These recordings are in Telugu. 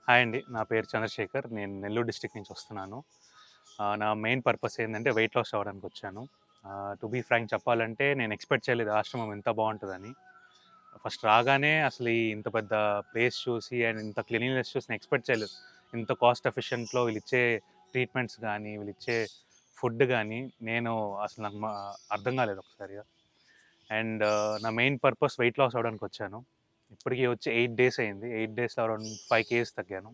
హాయ్ అండి. నా పేరు చంద్రశేఖర్. నేను నెల్లూరు డిస్ట్రిక్ట్ నుంచి వస్తున్నాను. నా మెయిన్ పర్పస్ ఏందంటే వెయిట్ లాస్ అవ్వడానికొచ్చాను. టు బీ ఫ్రాంక్ చెప్పాలంటే నేను ఎక్స్‌పెక్ట్ చేయలేదు ఆశ్రమం ఇంత బావుంటదని. ఫస్ట్ రాగానే అసలు ఇంత పెద్ద ప్లేస్ చూసి అండ్ ఇంత క్లీన్లీనెస్ చూసి నేను ఎక్స్‌పెక్ట్ చేయలేదు. ఇంత కాస్ట్ ఎఫిషియెంట్‌లో వీళ్ళిచ్చే ట్రీట్మెంట్స్ గానీ, వీళ్ళిచ్చే ఫుడ్ గానీ, నేను అసలు నాకు అర్థం కాలేదు ఒకసారిగా. అండ్ నా మెయిన్ పర్పస్ వెయిట్ లాస్ అవ్వడానికొచ్చాను. ఇప్పటికి వచ్చి 8 డేస్ అయింది. 8 డేస్‌లో అరౌండ్ 5 కేజీస్ తగ్గాను.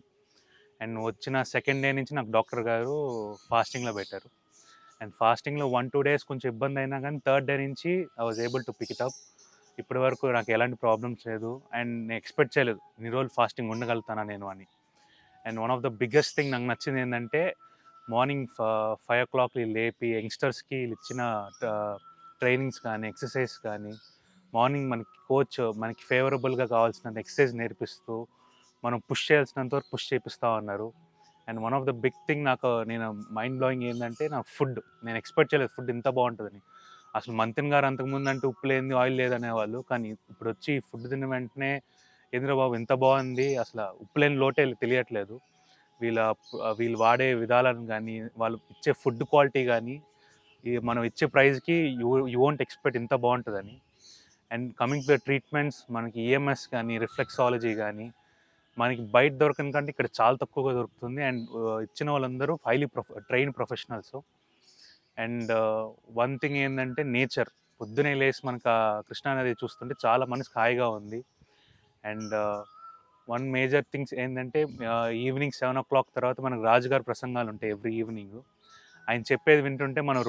అండ్ వచ్చిన సెకండ్ డే నుంచి నాకు డాక్టర్ గారు ఫాస్టింగ్‌లో పెట్టారు. అండ్ ఫాస్టింగ్‌లో 1, 2 డేస్ కొంచెం ఇబ్బందయినా గానీ థర్డ్ డే నుంచి I was able to pick it up. ఇప్పటి వరకు నాకు ఎలాంటి ప్రాబ్లమ్స్ లేదు. అండ్ నేను ఎక్స్‌పెక్ట్ చేయలేదు ఇన్ని రోజులు ఫాస్టింగ్ ఉండగలుగుతానా నేను అని. And one of the biggest thing నాకు నచ్చిందేంటంటే మార్నింగ్ 5:00 లేపి యంగ్‌స్టర్స్‌కి ఈళ్ళిచ్చిన ట్రైనింగ్స్ కానీ, ఎక్సర్‌సైజ్ కానీ, మార్నింగ్ మనకి కోచ్ మనకి ఫేవరబుల్‌గా కావాల్సినంత ఎక్సర్‌సైజ్ నేర్పిస్తూ, మనం పుష్ చేయాల్సినంత వరకు పుష్ చేపిస్తా ఉన్నారు. And one of the big thing నేను మైండ్ బ్లోయింగ్ ఏందంటే నా ఫుడ్. నేను ఎక్స్‌పెక్ట్ చేయలేదు ఫుడ్ ఇంత బావుంటదని. అసలు మంతెన్ గారు అంతకుముందంటే ఉప్పు లేనిది, ఆయిల్ లేదనేవాళ్ళు. కానీ ఇప్పుడొచ్చి ఈ ఫుడ్ తిన్న వెంటనే ఏందిరా బాబు! ఇంత బావుంది. అసల ఉప్పు లేని లోటే తెలియట్లేదు. వీళ్ళు వాడే విధాలను గానీ, వాళ్ళు ఇచ్చే ఫుడ్ క్వాలిటీ గానీ, మనం ఇచ్చే ప్రైస్‌కి యూ వోంట్ ఎక్స్‌పెక్ట్ ఇంత బావుంటదని. And coming to the treatments మనకి ఈఎంఎస్ గానీ, రిఫ్లెక్సాలజీ గానీ, మనకి బయట దొరకని కంటే ఇక్కడ చాలా తక్కువగా దొరుకుతుంది. అండ్ ఇచ్చిన వాళ్ళందరూ highly trained professionals. And one thing ఏందంటే నేచర్. పొద్దున్నే లేసి మనకు ఆ కృష్ణా నది చూస్తుంటే చాలా మనసుకి హాయిగా ఉంది. అండ్ వన్ మేజర్ థింగ్స్ ఏందంటే ఈవినింగ్ 7:00 తర్వాత మనకు రాజుగారి ప్రసంగాలుంటాయి ఎవ్రీ ఈవినింగు. ఆయన చెప్పేది వింటుంటే మనం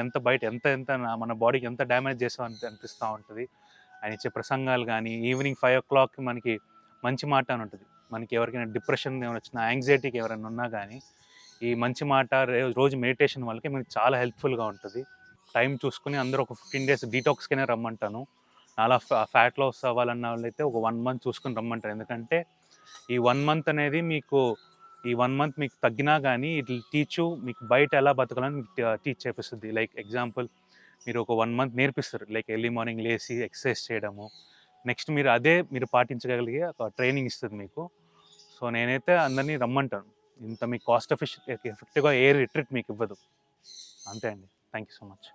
ఎంత బయట ఎంత ఎంత మన బాడీకి ఎంత డ్యామేజ్ చేసాం అనిపిస్తా ఉంటది. ఆయన ఇచ్చే ప్రసంగాలు గానీ, ఈవినింగ్ 5:00 మనకి మంచి మాట అని ఉంటది. మనకి ఎవరికైనా డిప్రెషన్ ఏమైనా వచ్చినా, యాంగ్జైటీకి ఎవరైనా ఉన్నా గానీ, ఈ మంచి మాట రోజు మెడిటేషన్ వాళ్ళకి మనకి చాలా హెల్ప్‌ఫుల్‌గా ఉంటది. టైం చూసుకొని అందరూ ఒక 15 డేస్ డీటాక్స్‌కైనా రమ్మంటాను. నాలా ఫ్యాట్ లాస్ అవ్వాలన్న వాళ్ళైతే ఒక 1 మంత్ చూసుకొని రమ్మంటారు. ఎందుకంటే ఈ 1 మంత్ అనేది ఈ 1 మంత్ మీకు తగ్గినా గానీ ఇట్ విల్ టీచ్ యూ మీకు బయట ఎలా బతకాలని మీకు టీచ్ చేపిస్తది. లైక్ ఎగ్జాంపుల్ మీరు ఒక 1 మంత్ నేర్పిస్తారు. లైక్ ఎర్లీ మార్నింగ్ లేసి ఎక్సర్సైజ్ చేయడము. నెక్స్ట్ మీరు పాటించగలిగే ఒక ట్రైనింగ్ ఇస్తది మీకు. సో, నేనైతే అందరిని రమ్మంటాను. ఇంత మీకు కాస్ట్ ఎఫెక్టివ్‌గా ఏ రిట్రీట్ మీకివ్వదు. అంతే అండి. Thank you so much.